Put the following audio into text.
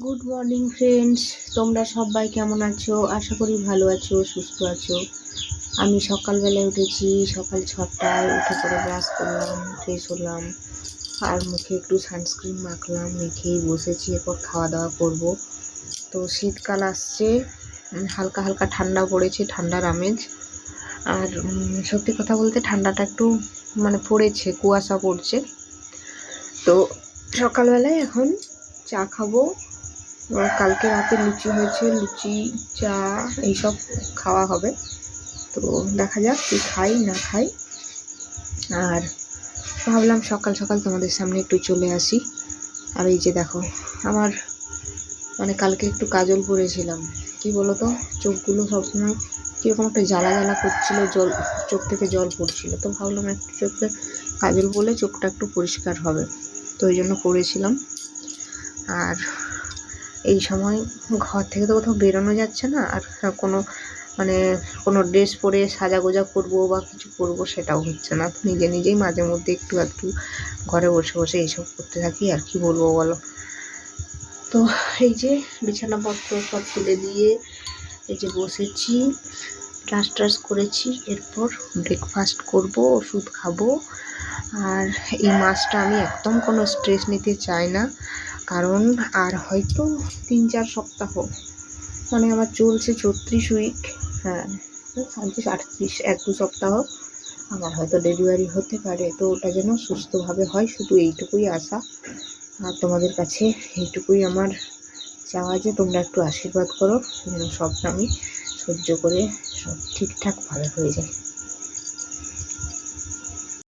Good morning friends, তোমরা সবাই কেমন আছো? আশা করি ভালো আছো, সুস্থ আছো। আমি সকালবেলায় উঠেছি, সকাল 6টায় উঠে পরে ব্রাশ করলাম, ফ্রেশ হলাম, আর মুখে একটু সানস্ক্রিন মাখলাম, মেখেই বসেছি। এরপর খাওয়া দাওয়া করব। তো শীতকাল আসছে, হালকা হালকা ঠান্ডা পড়েছে, ঠান্ডার আমেজ। আর সত্যি কথা বলতে ঠান্ডাটা একটু পড়েছে, কুয়াশা পড়ছে। তো সকালবেলায় এখন চা খাবো। কালকে রাতে লুচি হয়েছে, লুচি চা এইসব খাওয়া হবে। তো দেখা যাক কি খাই না খাই। আর ভাবলাম সকাল সকাল তোমাদের সামনে একটু চলে আসি। আর এই যে দেখো, আমার কালকে একটু কাজল পরেছিলাম। কি বলতো, চোখগুলো সবসময় কীরকম একটা জ্বালা জ্বালা করছিল, চোখ থেকে জল পড়ছিল। তো ভাবলাম একটু চোখে কাজল বলে চোখটা একটু পরিষ্কার হবে, তো ওই জন্য পরেছিলাম। আর এই সময় ঘর থেকে তো কোথাও বেরোনো যাচ্ছে না, আর কোনো ড্রেস পরে সাজাগোজা করবো বা কিছু করবো সেটাও হচ্ছে না। নিজে নিজেই মাঝে মধ্যে একটু ঘরে বসে বসে এইসব করতে থাকি। আর কি বলবো বলো। তো এই যে বিছানাপত্র সব তুলে দিয়ে এই যে বসেছি, ট্রাস করেছি। এরপর ব্রেকফাস্ট করব, ওষুধ খাবো। আর এই মাসটা আমি একদম কোনো স্ট্রেস নিতে চাই না, কারণ আর হয়তো 3-4 সপ্তাহ আমার চলছে 34 উইক। হ্যাঁ, 37-38, 1-2 সপ্তাহ আমার হয়তো ডেলিভারি হতে পারে। তো ওটা যেন সুস্থভাবে হয়, শুধু এইটুকুই আশা। আর তোমাদের কাছে এইটুকুই আমার চাওয়া যে তোমরা একটু আশীর্বাদ করো যেন সবটা আমি সহ্য করে সব ঠিকঠাকভাবে হয়ে যায়।